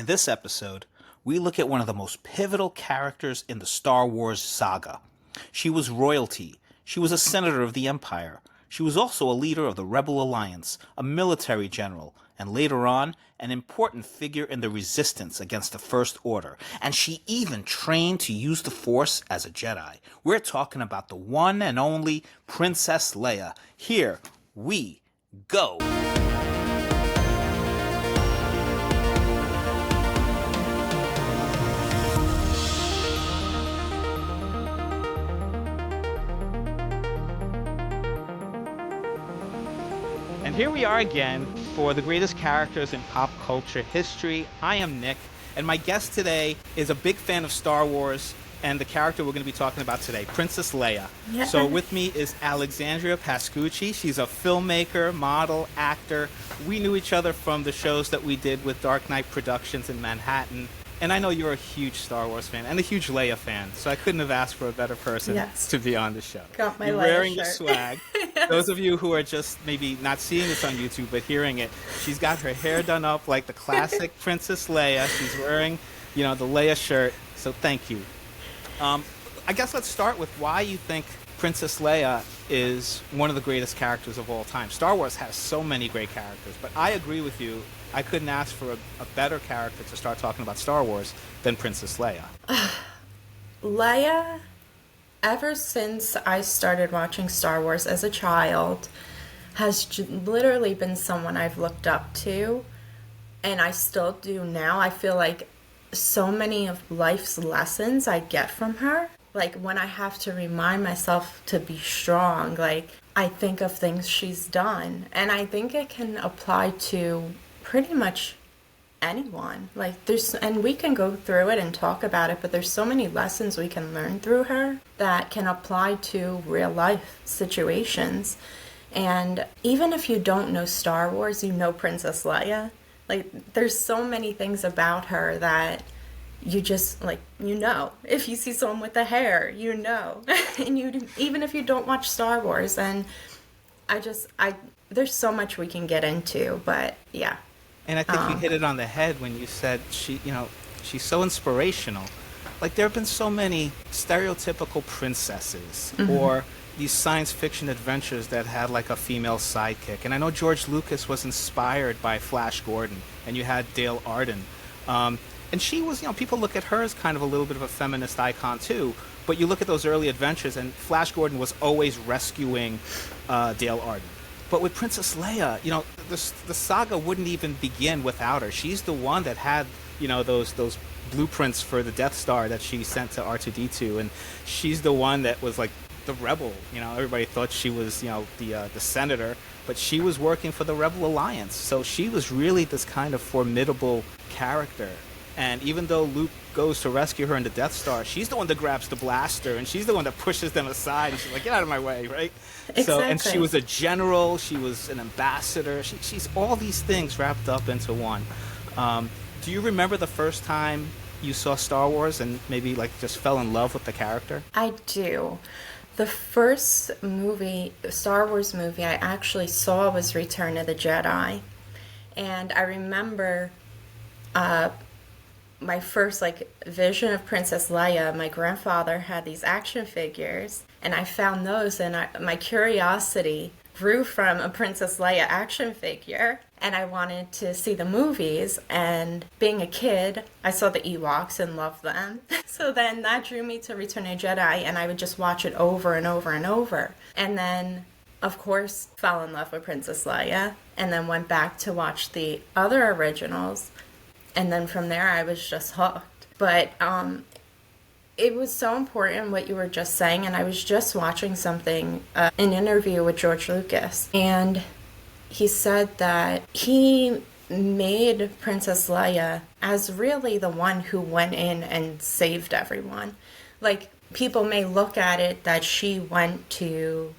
In this episode, we look at one of the most pivotal characters in the Star Wars saga. She was royalty. She was a senator of the Empire. She was also a leader of the Rebel Alliance, a military general, and later on, an important figure in the resistance against the First Order. And she even trained to use the Force as a Jedi. We're talking about the one and only Princess Leia. Here we go. And here we are again for the greatest characters in pop culture history. I am Nick, and my guest today is a big fan of Star Wars and the character we're going to be talking about today, Princess Leia. Yeah. So with me is Alexandria Pascucci. She's a filmmaker, model, actor. We knew each other from the shows that we did with Dark Knight Productions in Manhattan. And I know you're a huge Star Wars fan and a huge Leia fan, so I couldn't have asked for a better person to be on the show. Got my You're Leia wearing shirt. the swag. Yes. Those of you who are just maybe not seeing this on YouTube but hearing it, she's got her hair done up like the classic Princess Leia. She's wearing, the Leia shirt, so thank you. I guess let's start with why you think Princess Leia is one of the greatest characters of all time. Star Wars has so many great characters, but I agree with you. I couldn't ask for a better character to start talking about Star Wars than Princess Leia. Leia, ever since I started watching Star Wars as a child, has literally been someone I've looked up to, and I still do now. I feel like so many of life's lessons I get from her. Like when I have to remind myself to be strong, like I think of things she's done, and I think it can apply to pretty much anyone. Like and we can go through it and talk about it, but there's so many lessons we can learn through her that can apply to real life situations. And even if you don't know Star Wars, you know Princess Leia. Like there's so many things about her that you just if you see someone with the hair, and even if you don't watch Star Wars, and there's so much we can get into, but yeah. And I think you hit it on the head when you said she's so inspirational. Like there have been so many stereotypical princesses or these science fiction adventures that had like a female sidekick. And I know George Lucas was inspired by Flash Gordon, and you had Dale Arden. And she was, people look at her as kind of a little bit of a feminist icon too. But you look at those early adventures, and Flash Gordon was always rescuing Dale Arden. But with Princess Leia, the saga wouldn't even begin without her. She's the one that had, those blueprints for the Death Star that she sent to R2-D2, and she's the one that was like the rebel. Everybody thought she was, the senator, but she was working for the Rebel Alliance. So she was really this kind of formidable character. And even though Luke goes to rescue her in the Death Star, she's the one that grabs the blaster, and she's the one that pushes them aside. And she's like, "Get out of my way!" Right? Exactly. So, and she was a general. She was an ambassador. She's all these things wrapped up into one. Do you remember the first time you saw Star Wars and maybe like just fell in love with the character? I do. The first Star Wars movie I actually saw was Return of the Jedi. And I remember my first vision of Princess Leia. My grandfather had these action figures, and I found those, and my curiosity grew from a Princess Leia action figure, and I wanted to see the movies. And being a kid, I saw the Ewoks and loved them. So then that drew me to Return of the Jedi, and I would just watch it over and over and over. And then, of course, fell in love with Princess Leia, and then went back to watch the other originals. And then from there, I was just hooked. But it was so important what you were just saying. And I was just watching an interview with George Lucas. And he said that he made Princess Leia as really the one who went in and saved everyone. Like, people may look at it that she went to...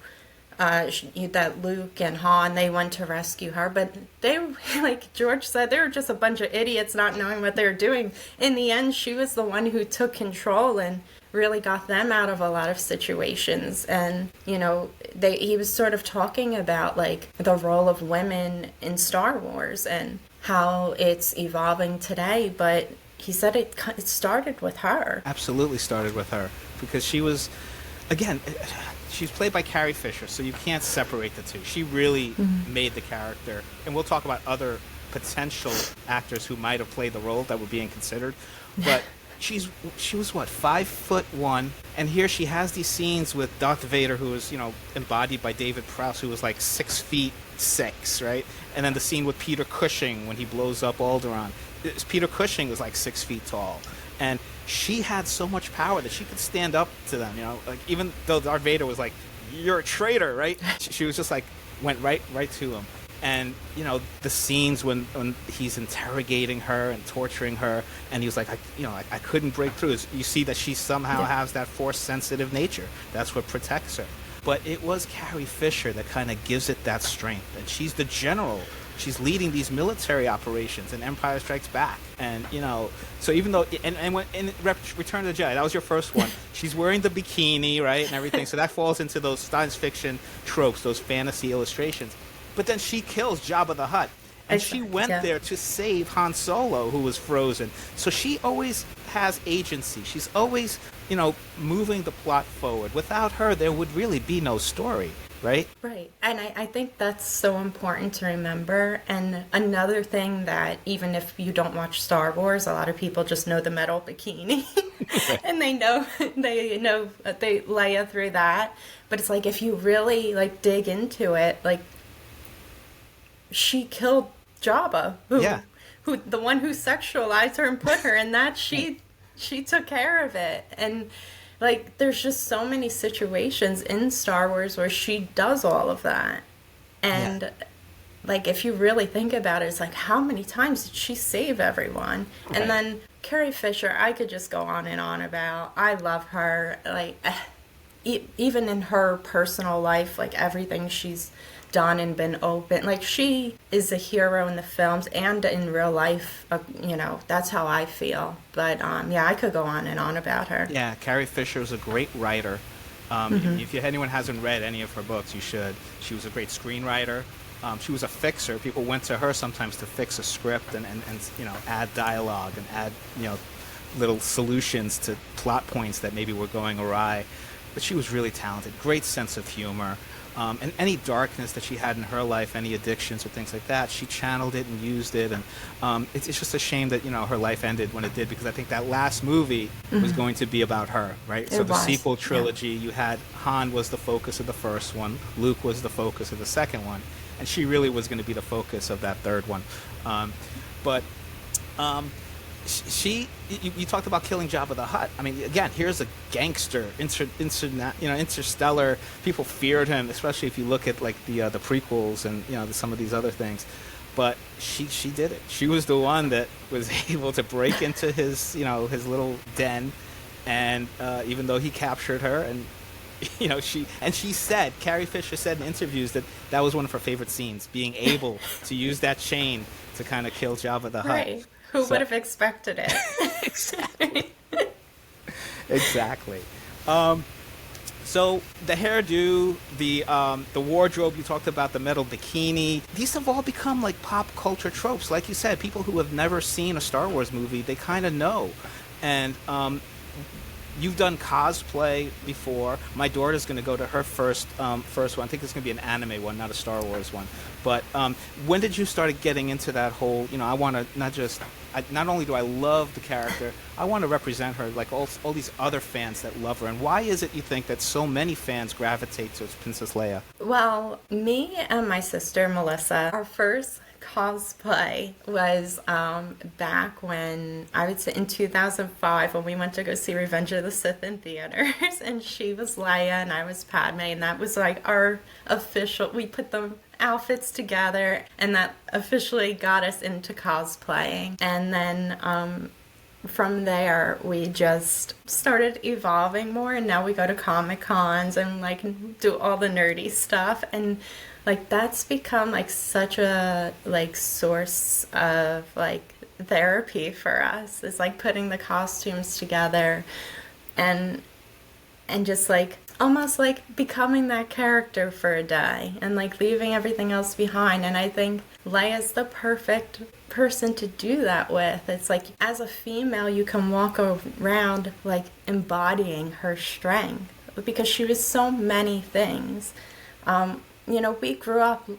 that Luke and Han, they went to rescue her, but they, like George said, they were just a bunch of idiots not knowing what they were doing. In the end, she was the one who took control and really got them out of a lot of situations. And, he was sort of talking about, like, the role of women in Star Wars and how it's evolving today, but he said it started with her. Absolutely started with her because she was, again, she's played by Carrie Fisher, so you can't separate the two. She really made the character, and we'll talk about other potential actors who might have played the role that were being considered, but she was what, 5'1", and here she has these scenes with Darth Vader, who was embodied by David Prowse, who was like 6'6", right? And then the scene with Peter Cushing when he blows up Alderaan. Peter Cushing was like 6 feet tall, and she had so much power that she could stand up to them. Like even though Darth Vader was like, "You're a traitor," right? She was just like went right to him. And the scenes when he's interrogating her and torturing her, and he was like, I couldn't break through. You see that she somehow has that force-sensitive nature. That's what protects her. But it was Carrie Fisher that kind of gives it that strength, and she's the general. She's leading these military operations in Empire Strikes Back, and so even though and when in Return of the Jedi, that was your first one. She's wearing the bikini, right, and everything. So that falls into those science fiction tropes, those fantasy illustrations. But then she kills Jabba the Hutt. And she went there to save Han Solo, who was frozen. So she always has agency. She's always, moving the plot forward. Without her, there would really be no story, right? Right. And I think that's so important to remember. And another thing that even if you don't watch Star Wars, a lot of people just know the metal bikini. And they know Leia through that. But it's like if you really dig into it, she killed Jabba, who the one who sexualized her and put her in that. She took care of it, and there's just so many situations in Star Wars where she does all of that, and if you really think about it, it's like how many times did she save everyone? Right. And then Carrie Fisher, I could just go on and on about. I love her, even in her personal life, everything she's done and been open. She is a hero in the films and in real life. That's how I feel. But I could go on and on about her. Yeah, Carrie Fisher was a great writer. If anyone hasn't read any of her books, you should. She was a great screenwriter. She was a fixer. People went to her sometimes to fix a script and add dialogue and add little solutions to plot points that maybe were going awry. But she was really talented. Great sense of humor. And any darkness that she had in her life, any addictions or things like that, she channeled it and used it. And it's just a shame that her life ended when it did, because I think that last movie was going to be about her, right? So the sequel trilogy, you had Han was the focus of the first one, Luke was the focus of the second one, and she really was going to be the focus of that third one. You talked about killing Jabba the Hutt. I mean, again, here's a gangster, interstellar. People feared him, especially if you look at the prequels and some of these other things. But she did it. She was the one that was able to break into his his little den, and even though he captured her, and Carrie Fisher said in interviews that was one of her favorite scenes, being able to use that chain to kind of kill Jabba the Hutt. Right. Who would have expected it? Exactly. So the hairdo, the wardrobe, you talked about the metal bikini. These have all become pop culture tropes. Like you said, people who have never seen a Star Wars movie, they kind of know. And you've done cosplay before. My daughter's going to go to her first one. I think it's going to be an anime one, not a Star Wars one. But when did you start getting into that whole, I want to not only do I love the character, I want to represent her like all these other fans that love her. And why is it, you think, that so many fans gravitate to Princess Leia? Well, me and my sister, Melissa, our first cosplay was back when, I would say in 2005, when we went to go see Revenge of the Sith in theaters, and she was Leia and I was Padme, and that was our official, we put the outfits together, and that officially got us into cosplaying. And then from there we just started evolving more, and now we go to Comic Cons and do all the nerdy stuff, and that's become such a source of therapy for us. It's putting the costumes together and just almost becoming that character for a day and leaving everything else behind. And I think Leia's the perfect person to do that with. It's like, as a female, you can walk around like embodying her strength because she was so many things. We grew up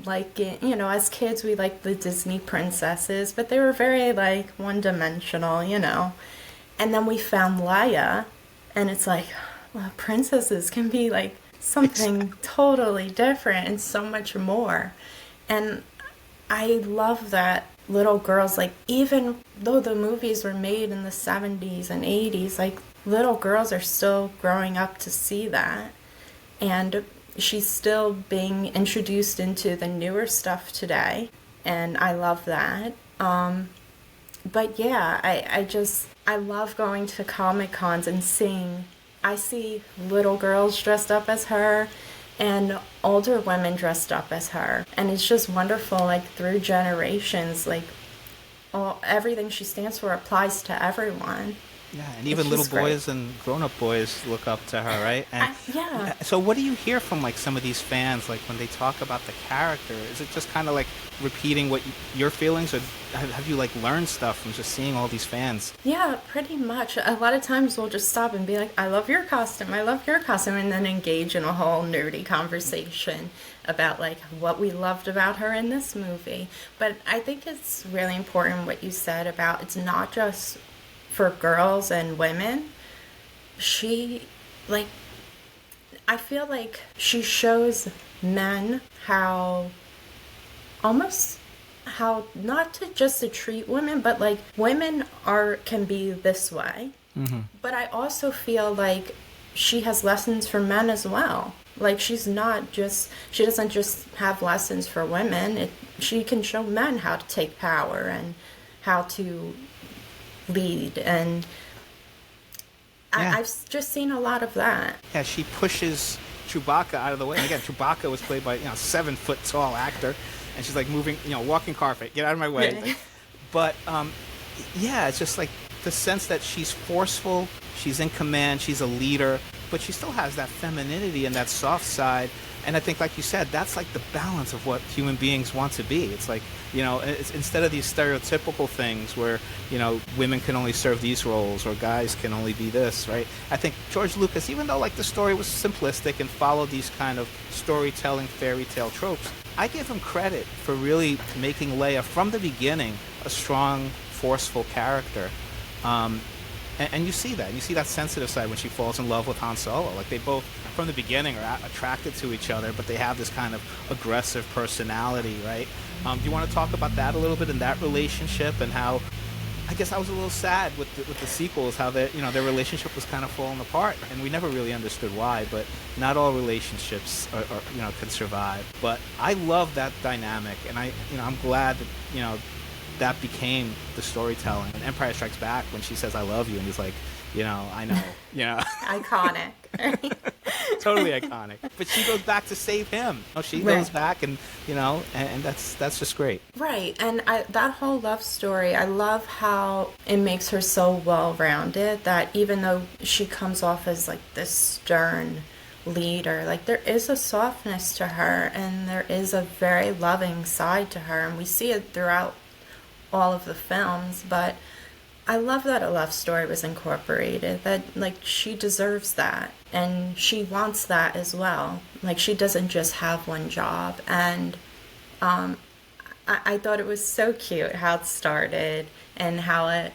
like, as kids, we liked the Disney princesses, but they were very like one dimensional, And then we found Leia, and it's like, well, princesses can be like something totally different and so much more. And I love that little girls, like, even though the movies were made in the 70s and 80s, like, little girls are still growing up to see that. And she's still being introduced into the newer stuff today. And I love that. But yeah, I love going to Comic Cons and I see little girls dressed up as her and older women dressed up as her. And it's just wonderful, like, through generations, like, everything she stands for applies to everyone. Yeah, and even little boys and grown-up boys look up to her, right? And yeah. So what do you hear from, like, some of these fans, like, when they talk about the character? Is it just kind of, like, repeating what your feelings, or have you, like, learned stuff from just seeing all these fans? Yeah, pretty much. A lot of times we'll just stop and be like, I love your costume, and then engage in a whole nerdy conversation about, like, what we loved about her in this movie. But I think it's really important what you said about it's not just for girls and women. I feel like she shows men how not to treat women, but like women can be this way. Mm-hmm. But I also feel like she has lessons for men as well. Like, she doesn't just have lessons for women. She can show men how to take power and how to lead, and I've just seen a lot of that. Yeah, she pushes Chewbacca out of the way. And again, Chewbacca was played by 7-foot tall actor, and she's like moving, walking carpet, get out of my way. But it's just like the sense that she's forceful, she's in command, she's a leader, but she still has that femininity and that soft side. And I think, like you said, that's like the balance of what human beings want to be. It's like, it's, instead of these stereotypical things where, women can only serve these roles or guys can only be this, right? I think George Lucas, even though like the story was simplistic and followed these kind of storytelling fairy tale tropes, I give him credit for really making Leia from the beginning a strong, forceful character. And you see that. You see that sensitive side when she falls in love with Han Solo. Like, they both, from the beginning, are attracted to each other, but they have this kind of aggressive personality, right? Do you want to talk about that a little bit, in that relationship, and how, I guess I was a little sad with the sequels, how their relationship was kind of falling apart, and we never really understood why, but not all relationships can survive. But I love that dynamic, and I'm glad that, that became the storytelling. And Empire Strikes Back, when she says, I love you, and he's like, I know, Iconic. Totally iconic. But she goes back to save him. She goes back and that's just great. Right. And that whole love story, I love how it makes her so well-rounded that even though she comes off as like this stern leader, like, there is a softness to her, and there is a very loving side to her, and we see it throughout all of the films. But I love that a love story was incorporated, that, like, she deserves that, and she wants that as well. Like, she doesn't just have one job. And I thought it was so cute how it started and how it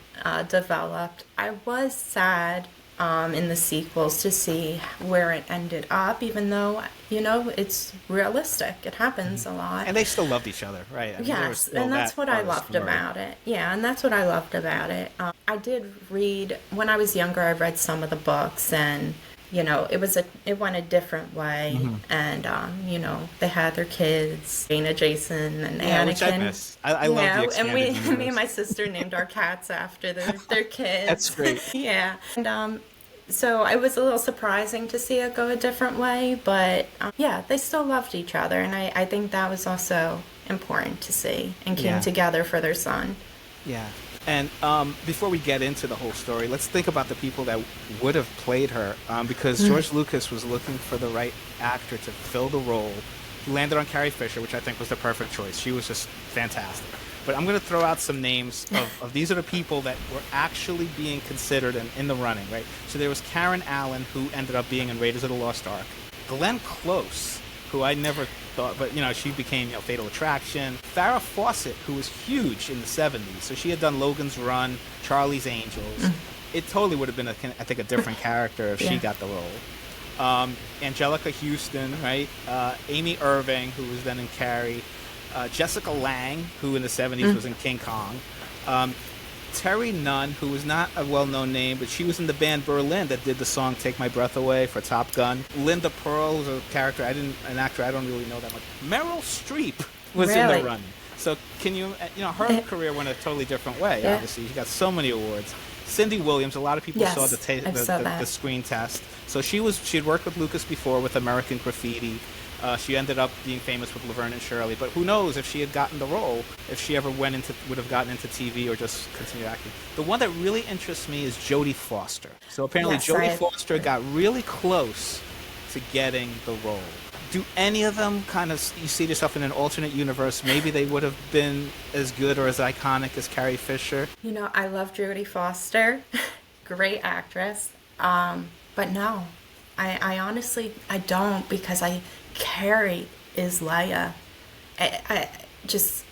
developed. I was sad in the sequels to see where it ended up, even though, it's realistic. It happens a lot. And they still loved each other, right? Yes, and that's what I loved about it. Yeah, and that's what I loved about it. I did read, when I was younger, I read some of the books, and, it went a different way. Mm-hmm. And, they had their kids, Jaina, Jason, and Anakin. Which I miss. I love the expanded universe. And me and my sister named our cats after their kids. That's great. Yeah. And, so it was a little surprising to see it go a different way, but they still loved each other, and I think that was also important to see, and came together for their son. Yeah. And before we get into the whole story, let's think about the people that would have played her, because George Lucas was looking for the right actor to fill the role landed on Carrie Fisher, which I think was the perfect choice. She was just fantastic. But I'm going to throw out some names of these are the people that were actually being considered in the running, right? So there was Karen Allen, who ended up being in Raiders of the Lost Ark. Glenn Close, who I never thought, but, she became, Fatal Attraction. Farrah Fawcett, who was huge in the 70s. So she had done Logan's Run, Charlie's Angels. It totally would have been, I think, a different character if she got the role. Angelica Houston, right? Amy Irving, who was then in Carrie. Jessica Lange, who in the 70s was in King Kong. Terry Nunn, who was not a well-known name, but she was in the band Berlin that did the song "Take My Breath Away" for Top Gun. Linda Pearl was a character an actor I don't really know that much. Meryl Streep was in the running. So can you, her career went a totally different way. Obviously, she got so many awards. Cindy Williams, a lot of people saw the screen test. So she had worked with Lucas before with American Graffiti. She ended up being famous with Laverne and Shirley, but who knows if she had gotten the role, if she ever would have gotten into TV or just continued acting. The one that really interests me is Jodie Foster. So apparently Jodie Foster got really close to getting the role. Do any of them you see yourself in an alternate universe, maybe they would have been as good or as iconic as Carrie Fisher? I love Jodie Foster. Great actress. But no, I honestly, I don't, because Carrie is Leia. I just,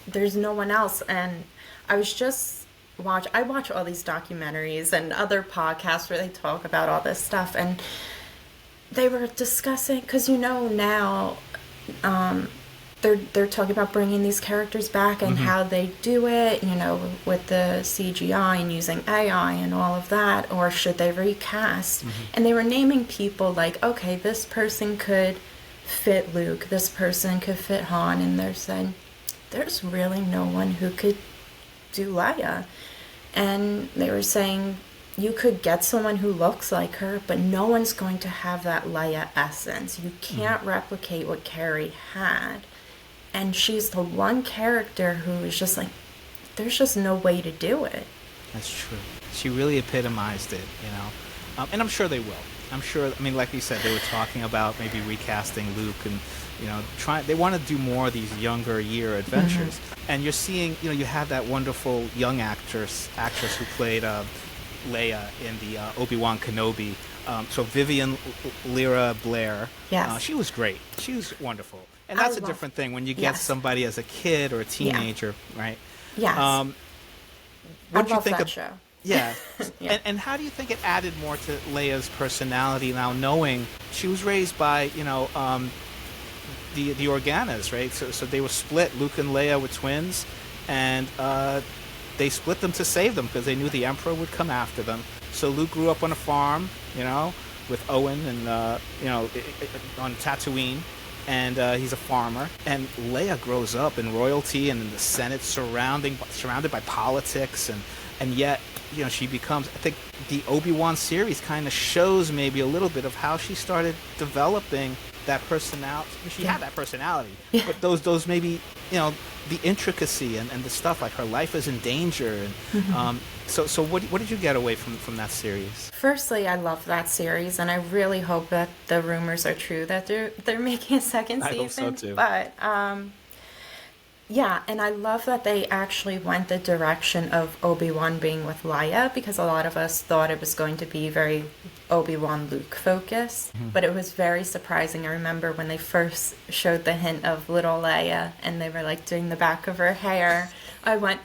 there's no one else. And I watch all these documentaries and other podcasts where they talk about all this stuff, and they were discussing, because now they're talking about bringing these characters back and how they do it, with the CGI and using AI and all of that, or should they recast? And they were naming people like, okay, this person could fit Luke, this person could fit Han, and they're saying, there's really no one who could do Leia. And they were saying, you could get someone who looks like her, but no one's going to have that Leia essence. You can't replicate what Carrie had. And she's the one character who is just like, there's just no way to do it. That's true. She really epitomized it, and I'm sure they will. I'm sure, like you said, they were talking about maybe recasting Luke and, they want to do more of these younger year adventures. And you're seeing, you have that wonderful young actress who played Leia in the Obi-Wan Kenobi. So Vivian Lyra Blair. Yes. She was great. She was wonderful. And that's a different thing when you get somebody as a kid or a teenager, right? Yes. What do you think that show? Yeah. And how do you think it added more to Leia's personality now, knowing she was raised by, the Organas, right? So they were split. Luke and Leia were twins, and they split them to save them because they knew the Emperor would come after them. So Luke grew up on a farm, with Owen and, on Tatooine. And he's a farmer. And Leia grows up in royalty and in the Senate, surrounded by politics, and yet, she becomes, I think the Obi-Wan series kind of shows maybe a little bit of how she started developing that personality. She had that personality, but those maybe, the intricacy and the stuff, like her life is in danger. And so what did you get away from that series? Firstly, I love that series, and I really hope that the rumors are true that they're making a second season. I hope so too. But and I love that they actually went the direction of Obi-Wan being with Leia, because a lot of us thought it was going to be very Obi-Wan Luke focused, but it was very surprising. I remember when they first showed the hint of little Leia and they were like doing the back of her hair, I went,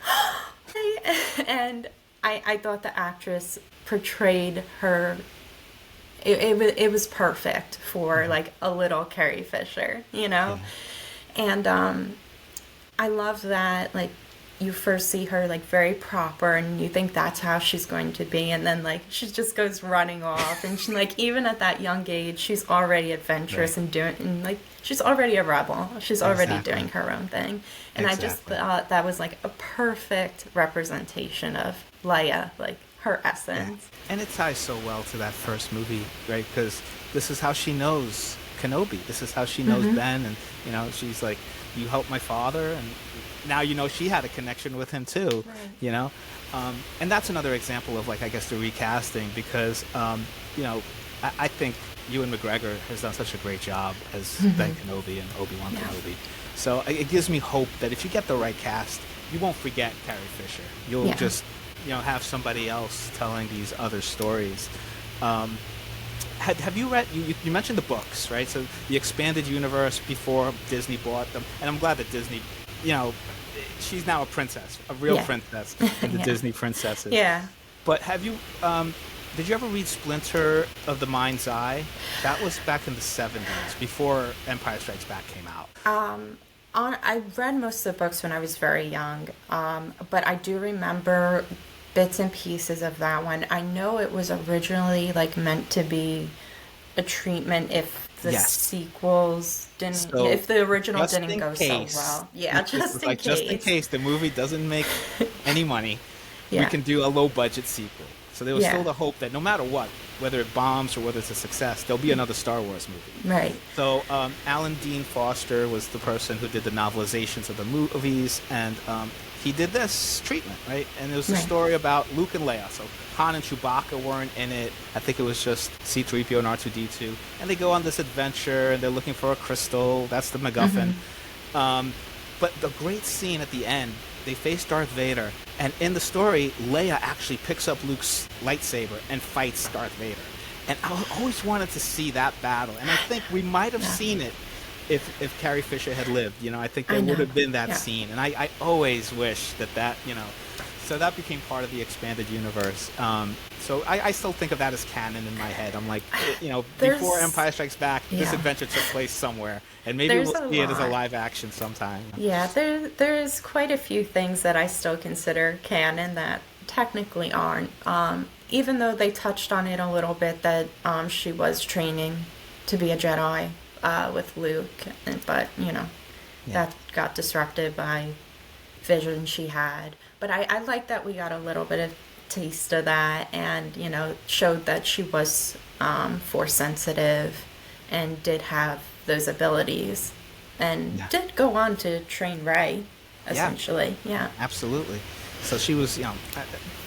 and I thought the actress portrayed her, it was perfect for like a little Carrie Fisher, and I love that, like, you first see her like very proper and you think that's how she's going to be, and then like she just goes running off, and she, like, even at that young age she's already adventurous and she's already a rebel, she's already doing her own thing, and I just thought that was like a perfect representation of Leia, like her essence. And it ties so well to that first movie, right? Because this is how she knows Kenobi, this is how she knows Ben, and she's like, you helped my father, and now she had a connection with him too, right. And that's another example of, like, I guess the recasting, because I think Ewan McGregor has done such a great job as Ben Kenobi and Obi-Wan Yeah. Kenobi. So it gives me hope that if you get the right cast, you won't forget Carrie Fisher. You'll Yeah. just, have somebody else telling these other stories. Um, have you read? You mentioned the books, right? So the expanded universe before Disney bought them, and I'm glad that Disney, you know, she's now a princess, a real Yeah. princess in the Yeah. Disney princesses. Yeah. But did you ever read Splinter of the Mind's Eye? That was back in the 70s, before Empire Strikes Back came out. I read most of the books when I was very young, but I do remember bits and pieces of that one. I know it was originally like meant to be a treatment if the Yes. sequels didn't, So, if the original just didn't in go case, so well. Yeah, it just was in like, just in case. case the movie doesn't make any money, we Yeah. can do a low budget sequel. So there was still Yeah. the hope that no matter what, whether it bombs or whether it's a success, there'll be another Star Wars movie. Right. So Alan Dean Foster was the person who did the novelizations of the movies, and he did this treatment, right? And it was a Right. story about Luke and Leia. So Han and Chewbacca weren't in it. I think it was just C-3PO and R2-D2. And they go on this adventure, and they're looking for a crystal. That's the MacGuffin. But the great scene at the end, they face Darth Vader, and in the story, Leia actually picks up Luke's lightsaber and fights Darth Vader. And I always wanted to see that battle, and I think we might have seen it if Carrie Fisher had lived. I think there I know. would have been that Yeah. scene, and I always wish that. So that became part of the expanded universe. So I still think of that as canon in my head. I'm like, before There's- Empire Strikes Back, this Yeah. adventure took place somewhere, and maybe There's we'll a see it as a lot. live action sometime. Yeah, there's quite a few things that I still consider canon that technically aren't. Even though they touched on it a little bit that she was training to be a Jedi with Luke, but Yeah. that got disrupted by vision she had. But I like that we got a little bit of taste of that, and showed that she was force sensitive and did have those abilities, and Yeah. did go on to train Rey, essentially. Yeah. Absolutely. So she was,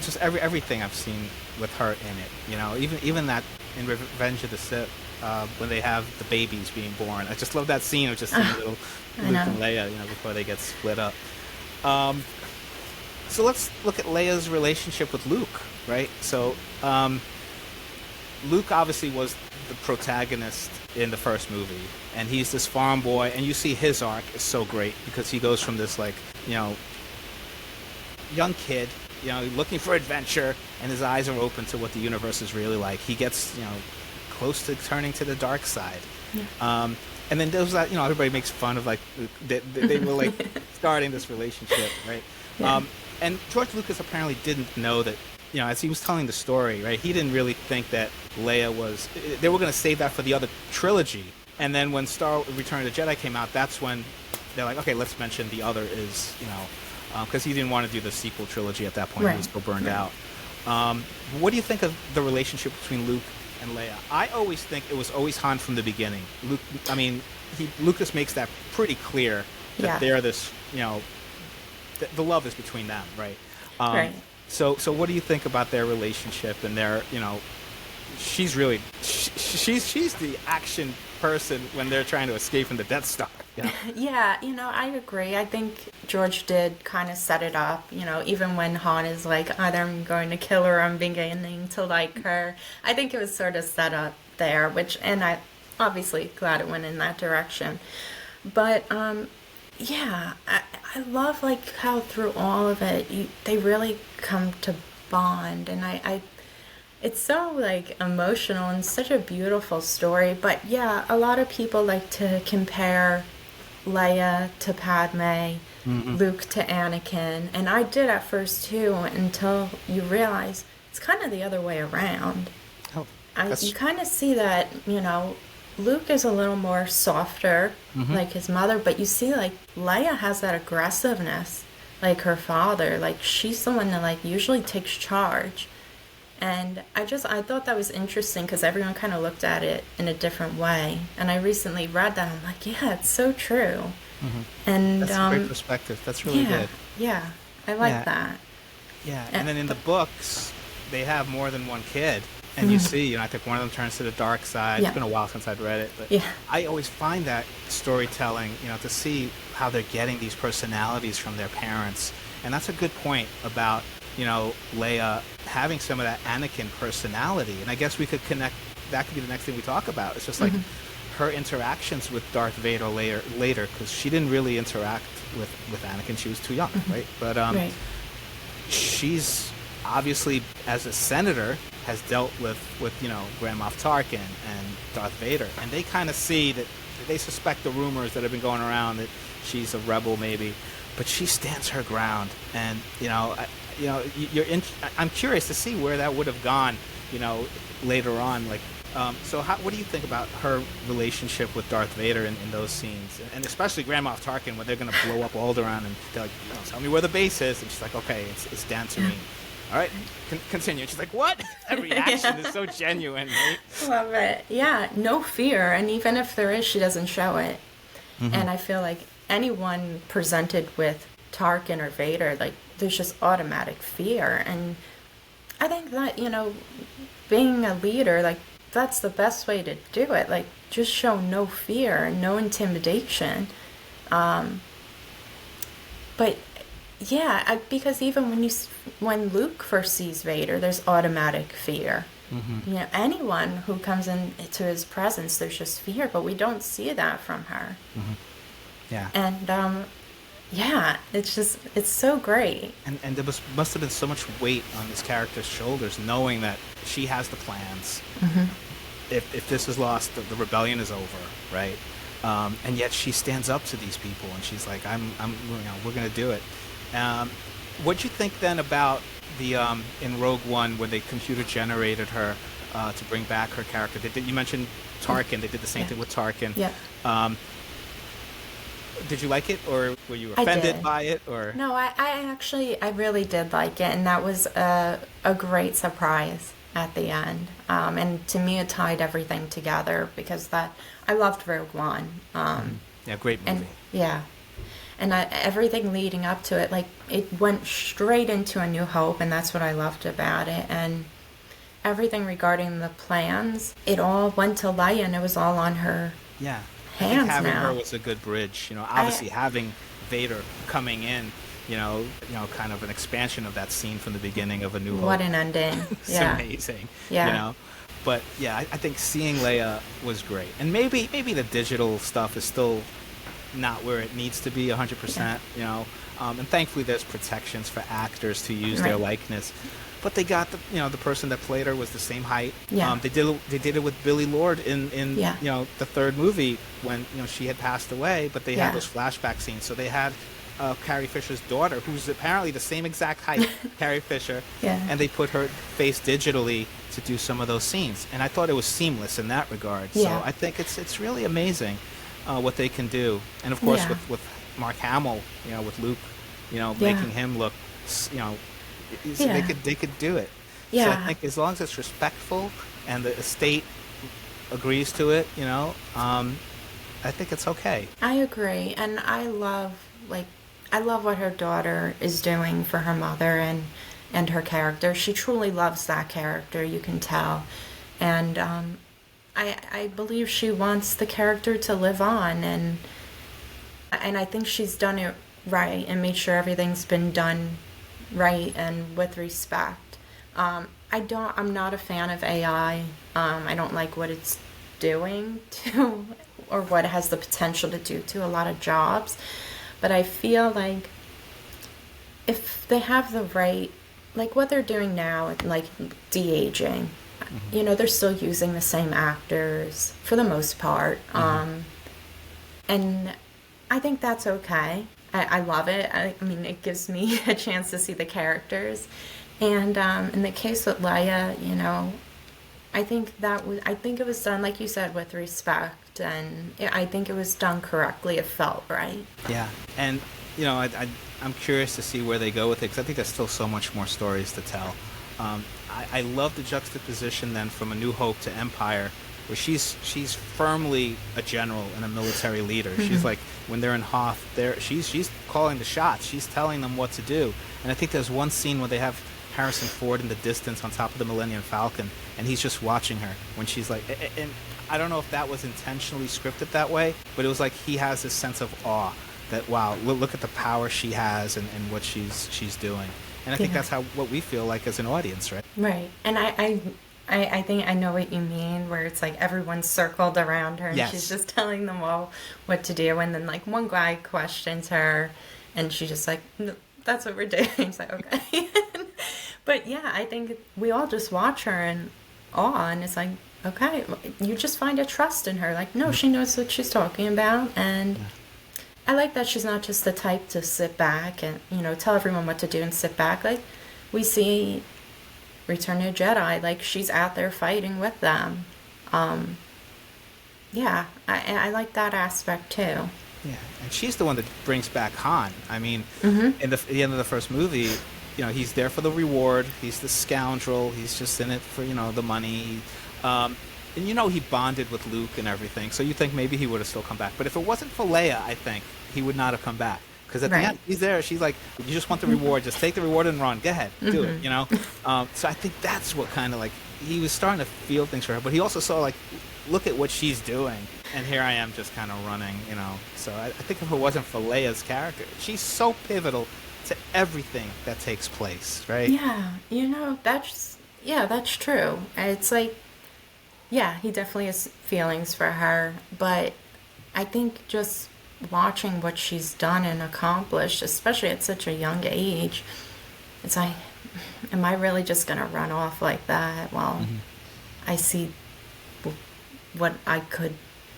just everything I've seen with her in it. Even that in Revenge of the Sith, when they have the babies being born. I just love that scene of just seeing little I Luke and know. Leia, before they get split up. So let's look at Leia's relationship with Luke, right? So Luke obviously was the protagonist in the first movie, and he's this farm boy, and you see his arc is so great because he goes from this young kid, looking for adventure, and his eyes are open to what the universe is really like. He gets, close to turning to the dark side. Yeah. And then there's that, everybody makes fun of, like, they were, like, starting this relationship, right? Yeah. And George Lucas apparently didn't know that, as he was telling the story, right, he didn't really think that Leia was, they were going to save that for the other trilogy. And then when Return of the Jedi came out, that's when they're like, okay, let's mention the other is, because he didn't want to do the sequel trilogy at that point. Right. He was still burned out. What do you think of the relationship between Luke and Leia? I always think it was always Han from the beginning. Lucas makes that pretty clear that Yeah. they're this, the love is between them, right? Right. So what do you think about their relationship and their, she's really, she's the action person when they're trying to escape from the Death Star. Yeah. Yeah, I agree. I think George did kind of set it up, even when Han is like, either I'm going to kill her or I'm beginning to like her. I think it was sort of set up there, and I obviously glad it went in that direction. But, yeah, I love like how through all of it, they really come to bond, and it's so like emotional and such a beautiful story. But yeah, a lot of people like to compare Leia to Padme, Luke to Anakin, and I did at first too, until you realize it's kind of the other way around. Oh, You kind of see that, Luke is a little more softer, like his mother, but you see, like, Leia has that aggressiveness, like her father. Like, she's the one that, like, usually takes charge. And I thought that was interesting because everyone kind of looked at it in a different way. And I recently read that, and I'm like, yeah, it's so true. And, That's a great perspective. That's really yeah, good. yeah, I like Yeah. that. Yeah, and then in the books, they have more than one kid, and you see, I think one of them turns to the dark side. Yeah. It's been a while since I'd read it, but Yeah. I always find that storytelling, to see how they're getting these personalities from their parents, and that's a good point about, Leia having some of that Anakin personality, and I guess we could connect. That could be the next thing we talk about. It's just like her interactions with Darth Vader later, because she didn't really interact with Anakin. She was too young, right? But Right. she's obviously, as a senator, has dealt with Grand Moff Tarkin and Darth Vader, and they kind of see that they suspect the rumors that have been going around that she's a rebel, maybe, but she stands her ground, and I'm curious to see where that would have gone, later on, like. So what do you think about her relationship with Darth Vader in those scenes? And especially Grand Moff Tarkin, when they're going to blow up Alderaan, and they're like, tell me where the base is. And she's like, okay, it's Dantooine. All right, continue. And she's like, what? That reaction is so genuine, right? Love it. Yeah, no fear. And even if there is, she doesn't show it. And I feel like anyone presented with Tarkin or Vader, like, there's just automatic fear. And I think that, being a leader, like, that's the best way to do it. Like, just show no fear, no intimidation. But yeah, because even when Luke first sees Vader, there's automatic fear. Anyone who comes into his presence, there's just fear, but we don't see that from her. Yeah. And yeah, it's so great. And there must have been so much weight on this character's shoulders, knowing that she has the plans. If this is lost, the rebellion is over, right? And yet she stands up to these people, and she's like, we're going to do it. What'd you think then about the in Rogue One, when they computer generated her to bring back her character? You mentioned Tarkin. They did the same thing with Tarkin. Yeah. Did you like it, or were you offended by it, or? No, I really did like it, and that was a great surprise at the end. And to me, it tied everything together, because I loved Rogue One. Yeah, great movie. And everything leading up to it, like, it went straight into A New Hope, and that's what I loved about it. And everything regarding the plans, it all went to Leia, and it was all on her. Yeah. Hands I think having now. her was a good bridge. Obviously having Vader coming in, kind of an expansion of that scene from the beginning of A New Hope. What an ending! It's Yeah. amazing. Yeah. But yeah, I think seeing Leia was great, and maybe the digital stuff is still not where it needs to be 100%. And thankfully there's protections for actors to use their likeness. But they got the person that played her was the same height. Yeah. They did it with Billie Lourd in the third movie, when she had passed away. But they had those flashback scenes, so they had Carrie Fisher's daughter, who's apparently the same exact height, Carrie Fisher, and they put her face digitally to do some of those scenes. And I thought it was seamless in that regard. So I think it's really amazing what they can do. And of course with Mark Hamill, with Luke, making him look, they could do it. Yeah. So I think as long as it's respectful and the estate agrees to it, I think it's okay. I agree, and I love what her daughter is doing for her mother and her character. She truly loves that character, you can tell. And I believe she wants the character to live on, and I think she's done it right and made sure everything's been done right and with respect. I'm not a fan of AI. I don't like what it's doing to, or what it has the potential to do to a lot of jobs. But I feel like if they have the right, like what they're doing now, like de-aging, they're still using the same actors for the most part. And I think that's okay. I love it. I mean, it gives me a chance to see the characters. And in the case with Leia, I think it was done, like you said, with respect, and I think it was done correctly. It felt right. Yeah, and I'm curious to see where they go with it, because I think there's still so much more stories to tell. I love the juxtaposition then from A New Hope to Empire, where she's firmly a general and a military leader. She's like, when they're in Hoth, she's calling the shots. She's telling them what to do. And I think there's one scene where they have Harrison Ford in the distance on top of the Millennium Falcon, and he's just watching her when she's like, and I don't know if that was intentionally scripted that way, but it was like he has this sense of awe that, wow, look at the power she has and what she's doing. And I think that's what we feel like as an audience, right? Right. And I think I know what you mean, where it's like everyone's circled around her and Yes. she's just telling them all what to do. And then like one guy questions her and she's just like, "No, that's what we're doing." It's like, okay. But yeah, I think we all just watch her in awe, and it's like, okay, you just find a trust in her. Like, no, she knows what she's talking about. And I like that she's not just the type to sit back and, tell everyone what to do and sit back. Like, we see Return of the Jedi, like, she's out there fighting with them. Yeah, I like that aspect, too. Yeah, and she's the one that brings back Han. I mean, in the end of the first movie, he's there for the reward. He's the scoundrel. He's just in it for, the money. And he bonded with Luke and everything. So you think maybe he would have still come back. But if it wasn't for Leia, I think he would not have come back. Because at the end, he's there. She's like, you just want the reward. Just take the reward and run. Go ahead. Do it, So I think that's what kind of like, he was starting to feel things for her. But he also saw like, look at what she's doing. And here I am just kind of running, So I think if it wasn't for Leia's character, she's so pivotal to everything that takes place, right? Yeah, that's true. It's like, yeah, he definitely has feelings for her, but I think just watching what she's done and accomplished, especially at such a young age, it's like, am I really just going to run off like that? Well, I see what I could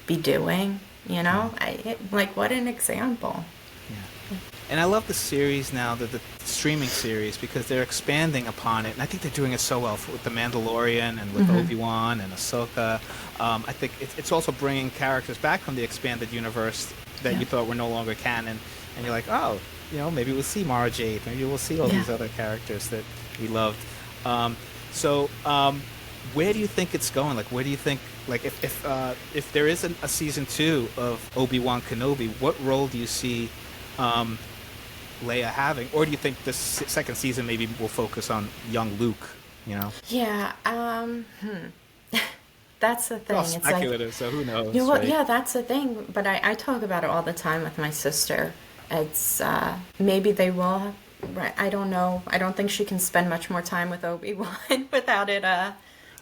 be doing, like, what an example. Yeah. And I love the series now, the streaming series, because they're expanding upon it, and I think they're doing it so well with The Mandalorian and with Obi-Wan and Ahsoka. I think it's also bringing characters back from the expanded universe that you thought were no longer canon, and you're like, oh, maybe we'll see Mara Jade, maybe we'll see all these other characters that we loved. So where do you think it's going? Like, where do you think, like, if there is a season 2 of Obi-Wan Kenobi, what role do you see Leia having? Or do you think the second season maybe will focus on young Luke, Yeah, that's the thing. It's all speculative, so who knows? Right? Yeah, that's the thing. But I talk about it all the time with my sister. It's, maybe they will, right? I don't know. I don't think she can spend much more time with Obi-Wan without it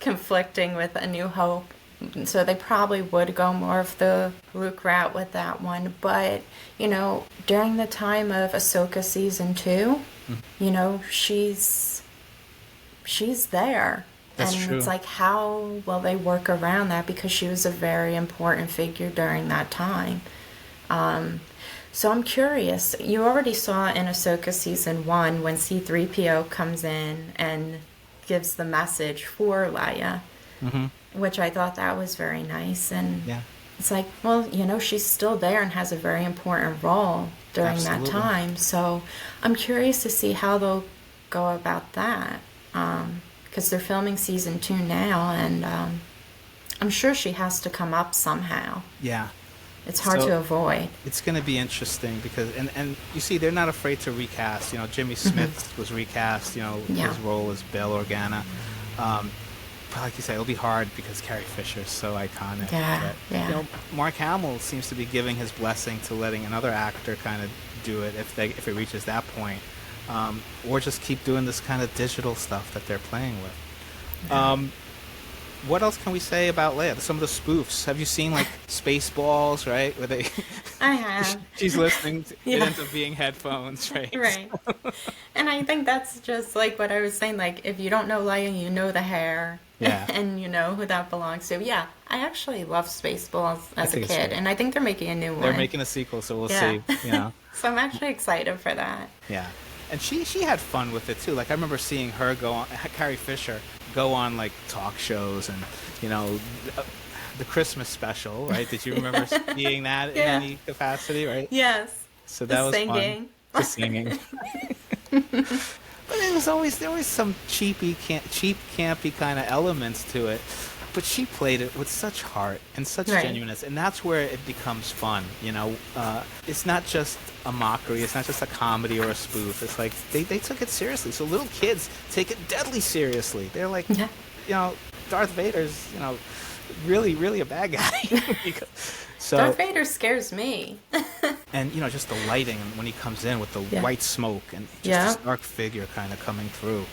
conflicting with A New Hope. So they probably would go more of the Luke route with that one. But, during the time of Ahsoka season 2, she's there. That's and true. It's like, how will they work around that? Because she was a very important figure during that time. So I'm curious. You already saw in Ahsoka season 1 when C-3PO comes in and gives the message for Leia, which I thought that was very nice. And it's like, well, she's still there and has a very important role during that time. So I'm curious to see how they'll go about that. Because they're filming season 2 now, and I'm sure she has to come up somehow. Yeah. It's hard to avoid. It's going to be interesting because, and you see, they're not afraid to recast. Jimmy Smith was recast, his role as Bail Organa. But like you say, it'll be hard because Carrie Fisher's so iconic. But, Mark Hamill seems to be giving his blessing to letting another actor kind of do it if it reaches that point. Or just keep doing this kind of digital stuff that they're playing with. What else can we say about Leia? Some of the spoofs. Have you seen, like, Spaceballs, right? Where they... I have. She's listening. It ends up being headphones, right? Right. And I think that's just, like, what I was saying. Like, if you don't know Leia, you know the hair. Yeah. And you know who that belongs to. Yeah, I actually loved Spaceballs as a kid. And I think they're making a new one. They're making a sequel, so we'll see. So I'm actually excited for that. Yeah. And she had fun with it, too. Like, I remember seeing her Carrie Fisher, go on, like, talk shows and, the Christmas special, right? Did you remember seeing that in any capacity, right? Yes. So that was singing. Fun. The singing. But there was always some cheap, campy kind of elements to it. but she played it with such heart and such Right. genuineness, and that's where it becomes fun. It's not just a mockery, it's not just a comedy or a spoof. It's like they took it seriously. So little kids take it deadly seriously. They're like, Yeah. Darth Vader's, really, really a bad guy. So, Darth Vader scares me. and just the lighting when he comes in with the Yeah. white smoke and just Yeah. this dark figure kind of coming through.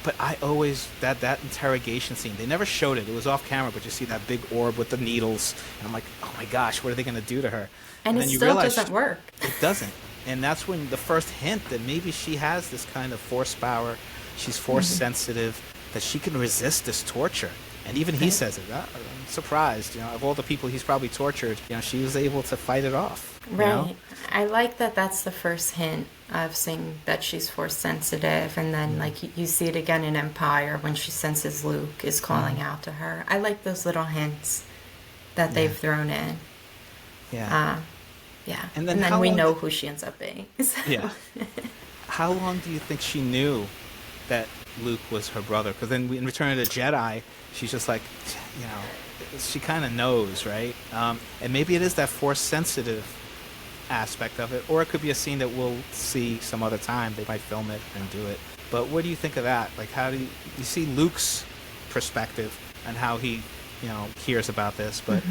But I always that interrogation scene. They never showed it. It was off camera, but you see that big orb with the needles, and I'm like, oh my gosh, what are they going to do to her? And it then you still realize doesn't work. It doesn't, and that's when the first hint that maybe she has this kind of force power. She's force sensitive, that she can resist this torture. And even he says it. I'm surprised. Of all the people he's probably tortured, she was able to fight it off. Right. I like that that's the first hint of seeing that she's force sensitive. And then, like, you see it again in Empire when she senses Luke is calling out to her. I like those little hints that they've thrown in. Yeah. Yeah. And And then then we know who she ends up being. So. Yeah. How long do you think she knew that Luke was her brother? Because then in Return of the Jedi, she's just like, she kind of knows, right? And maybe it is that force sensitive aspect of it, or it could be a scene that we'll see some other time. They might film it and do it. But what do you think of that? Like, how do you see Luke's perspective and how he, hears about this? But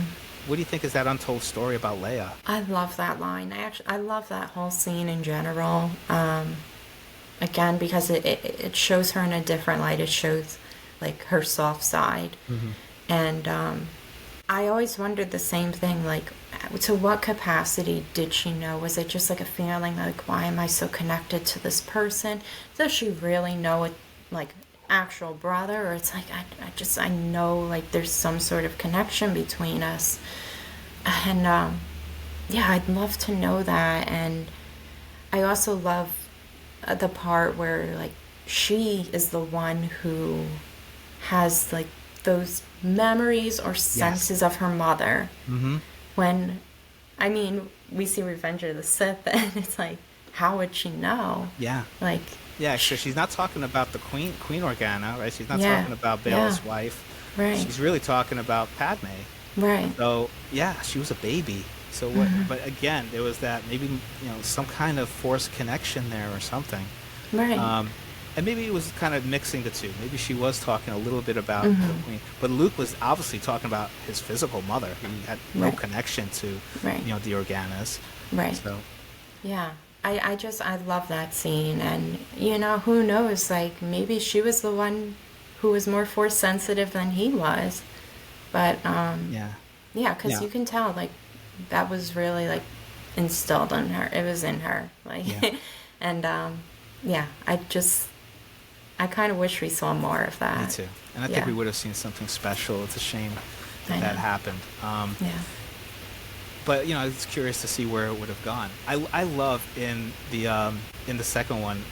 what do you think is that untold story about Leia? I love that line. I love that whole scene in general. Again, because it shows her in a different light. It shows like her soft side. And I always wondered the same thing, like, to what capacity did she know? Was it just like a feeling like, why am I so connected to this person? Does she really know it, like, actual brother? Or it's like, I know, like, there's some sort of connection between us. And yeah, I'd love to know that. And I also love the part where, like, she is the one who has, like, those memories or senses of her mother. When, I mean, we see Revenge of the Sith, and it's like, how would she know? Yeah. Like, Yeah, so she's not talking about the Queen Organa, right? She's not Yeah. talking about Bail's Yeah. wife. Right. She's really talking about Padme. right. So yeah, she was a baby. So what? But again, there was that maybe some kind of forced connection there or something. Right. And maybe it was kind of mixing the two. Maybe she was talking a little bit about the Queen, but Luke was obviously talking about his physical mother. He had no Right. connection to Right. the Organas. Right. So Yeah. I love that scene. And, who knows? Like, maybe she was the one who was more force sensitive than he was. But, yeah, yeah, because Yeah. you can tell, like, that was really, like, instilled in her. It was in her. Like, Yeah. and, yeah, I kind of wish we saw more of that. me too. And I think Yeah. we would have seen something special. It's a shame I that know. happened. Yeah. But I was curious to see where it would have gone. I love in the second one,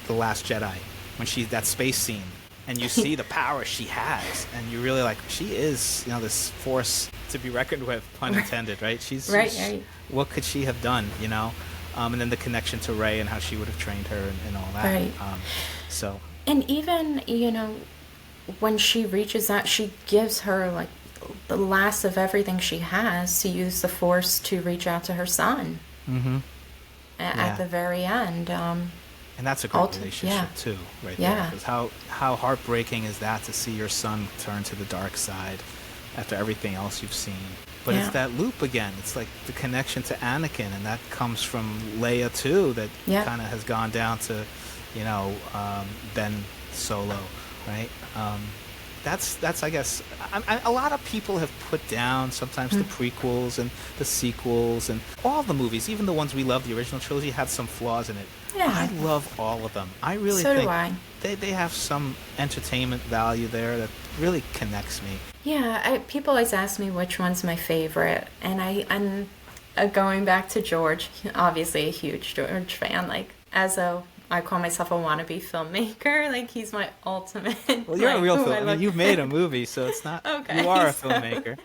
The Last Jedi, when that space scene, and you see the power she has, and you really like, she is this force to be reckoned with, pun intended, right? Right. What could she have done, and then the connection to Rey and how she would have trained her and all that. Right. So And even, when she reaches out, she gives her, like, the last of everything she has to use the Force to reach out to her son. Yeah. At the very end. And that's a great relationship yeah. too, right Yeah. there. Because how heartbreaking is that to see your son turn to the dark side after everything else you've seen? But Yeah. it's that loop again. It's like the connection to Anakin, and that comes from Leia too. That Yeah. kind of has gone down to, Ben Solo, right? That's I guess a lot of people have put down sometimes the prequels and the sequels and all the movies, even the ones we love, the original trilogy, have some flaws in it. Yeah. I love all of them. I really So do think I. they have some entertainment value there that really connects me. Yeah, people always ask me which one's my favorite, and I'm going back to George, obviously a huge George fan. Like, I call myself a wannabe filmmaker. Like, he's my ultimate. Well, you're like, a real who I film. I mean, look- you've made a movie, so it's not. Okay, You are a so- filmmaker.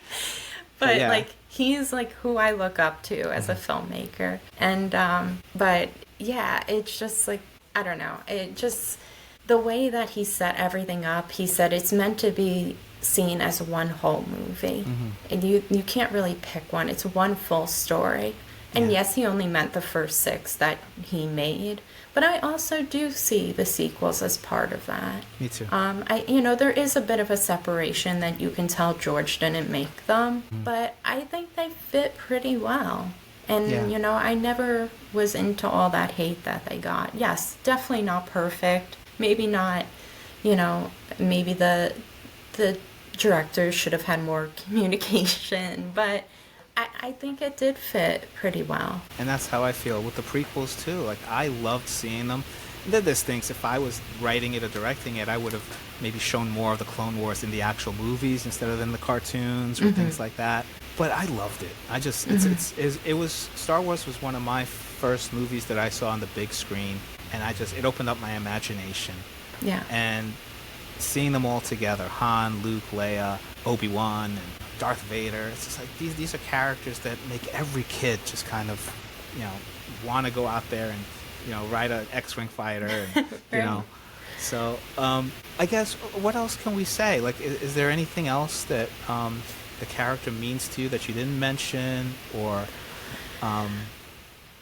But yeah. like, he's like who I look up to as a filmmaker. And but yeah, it's just like, I don't know. It just, the way that he set everything up, he said it's meant to be seen as one whole movie. And you can't really pick one. It's one full story. And Yeah. yes, he only meant the first 6 that he made, but I also do see the sequels as part of that. Me too. There is a bit of a separation that you can tell George didn't make them, but I think they fit pretty well. And, Yeah. I never was into all that hate that they got. Yes, definitely not perfect. Maybe not, maybe the directors should have had more communication, but I think it did fit pretty well. And that's how I feel with the prequels too. Like, I loved seeing them. And then there's things, if I was writing it or directing it, I would have maybe shown more of the Clone Wars in the actual movies instead of in the cartoons or things like that. But I loved it. I just, it was, Star Wars was one of my first movies that I saw on the big screen. And it opened up my imagination. Yeah. And seeing them all together, Han, Luke, Leia, Obi-Wan, and Darth Vader, it's just like these are characters that make every kid just kind of, want to go out there and, ride an X-Wing fighter and, Right. So, I guess, what else can we say? Like, is there anything else that the character means to you that you didn't mention, or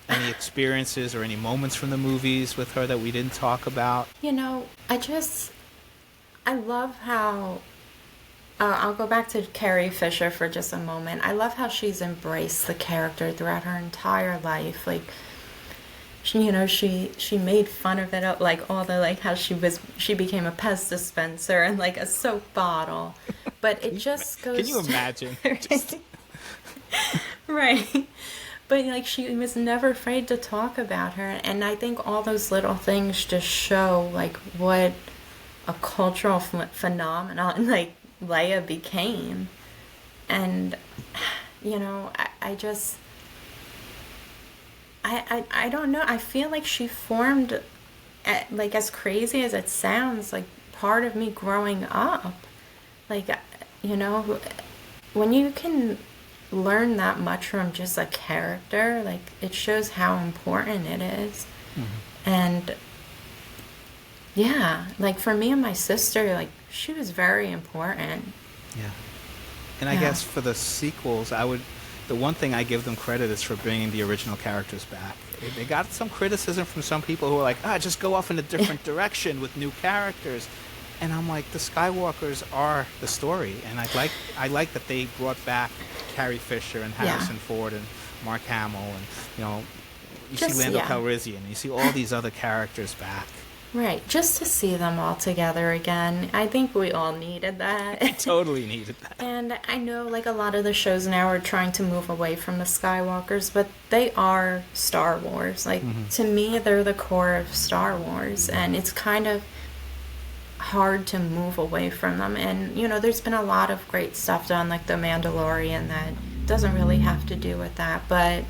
any experiences or any moments from the movies with her that we didn't talk about? I love how, I'll go back to Carrie Fisher for just a moment. I love how she's embraced the character throughout her entire life. Like, she made fun of it, like all the, like how she became a Pez dispenser and like a soap bottle. But it just goes. Can you imagine? Right. But like she was never afraid to talk about her, and I think all those little things just show like what a cultural phenomenon like Leia became. And I don't know, I feel like she formed, like, as crazy as it sounds, like part of me growing up. Like, when you can learn that much from just a character, like, it shows how important it is. And yeah, like for me and my sister, like, she was very important. Yeah. And I guess for the sequels, the one thing I give them credit is for bringing the original characters back. They got some criticism from some people who were like, just go off in a different direction with new characters. And I'm like, the Skywalkers are the story. And I like that they brought back Carrie Fisher and Harrison Ford and Mark Hamill, and, you see Lando Calrissian, you see all these other characters back. Right, just to see them all together again. I think we all needed that. Totally needed that. And I know, like, a lot of the shows now are trying to move away from the Skywalkers, but they are Star Wars. Like, to me, they're the core of Star Wars, and it's kind of hard to move away from them. And, there's been a lot of great stuff done, like The Mandalorian, that doesn't really have to do with that, but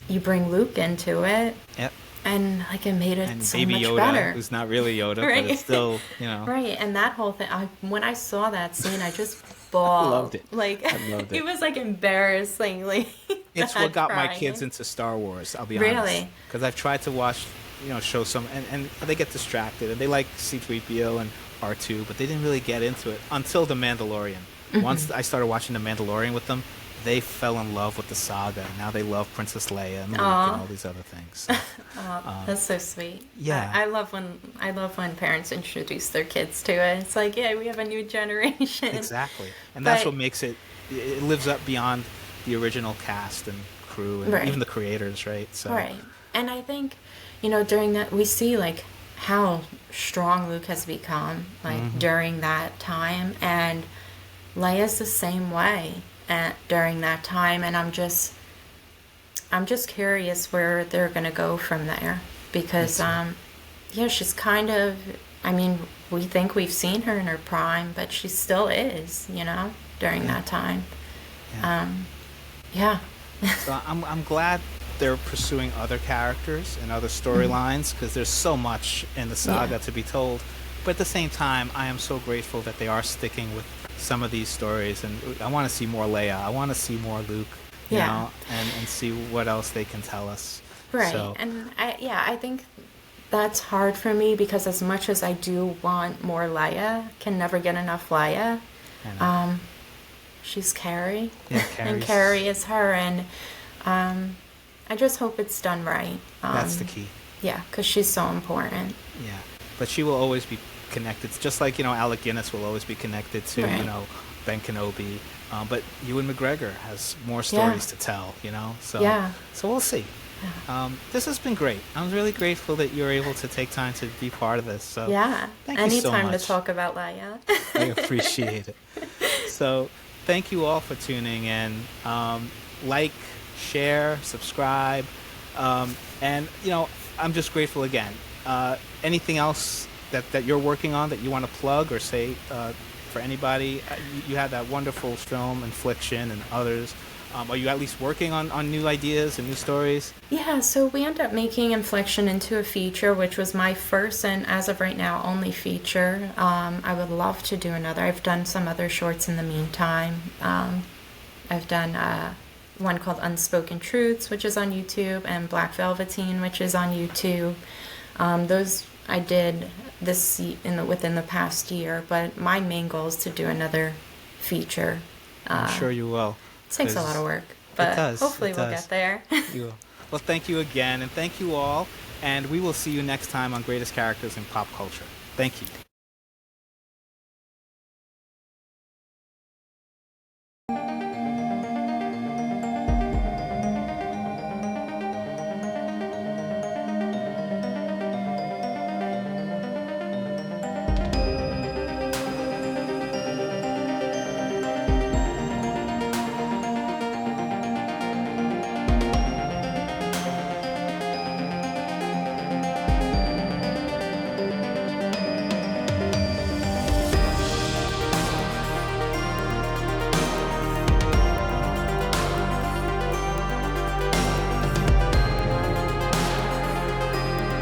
you bring Luke into it. Yep. And, like, it made it so Baby much Yoda, better. who's not really Yoda, Right. but it's still, Right, and that whole thing, when I saw that scene, I just bawled. I loved it. Like, I loved it. It was, like, embarrassingly It's bad what got my crying. kids into Star Wars, I'll be honest. Really? Because I've tried to watch, show some, and they get distracted, and they like C-3PO and R2, but they didn't really get into it until The Mandalorian. Once I started watching The Mandalorian with them, they fell in love with the saga, and now they love Princess Leia and Luke and all these other things. So, That's so sweet. Yeah. I love when parents introduce their kids to it. It's like, yeah, we have a new generation. exactly. And that's But- what makes it lives up beyond the original cast and crew, and Right. even the creators, right? So, Right. And I think, during that, we see, like, how strong Luke has become, like, during that time. And Leia's the same way during that time. And I'm just curious where they're going to go from there. Because, she's kind of, we think we've seen her in her prime, but she still is, during that time. Yeah. So I'm glad they're pursuing other characters and other storylines, because there's so much in the saga to be told. But at the same time, I am so grateful that they are sticking with some of these stories, and I want to see more Leia. I want to see more Luke, you know, and see what else they can tell us. Right. So, And I think That's hard for me because as much as I do want more Leia, can never get enough Leia. I know. She's Carrie, Yeah, and Carrie's. Carrie is her, and I just hope it's done right. That's the key. Yeah, because she's so important. Yeah, but she will always be connected, just like Alec Guinness will always be connected to Right. Ben Kenobi. But Ewan McGregor has more stories to tell. So Yeah. so we'll see. This has been great. I'm really grateful that you're able to take time to be part of this. So Yeah. thank you so Anytime to much. talk about Leia. I appreciate it. So thank you all for tuning in. Like, share, subscribe, and I'm just grateful again. Anything else that you're working on that you want to plug or say for anybody? You had that wonderful film, Infliction, and others. Are you at least working on new ideas and new stories? Yeah, so we ended up making Inflection into a feature, which was my first and as of right now only feature. I would love to do another. I've done some other shorts in the meantime. I've done one called Unspoken Truths, which is on YouTube, and Black Velveteen, which is on YouTube. Those I did within the past year, but my main goal is to do another feature. I'm sure you will. It takes a lot of work, but does, hopefully it we'll does. get there. You will. Well, thank you again, and thank you all, and we will see you next time on Greatest Characters in Pop Culture. Thank you.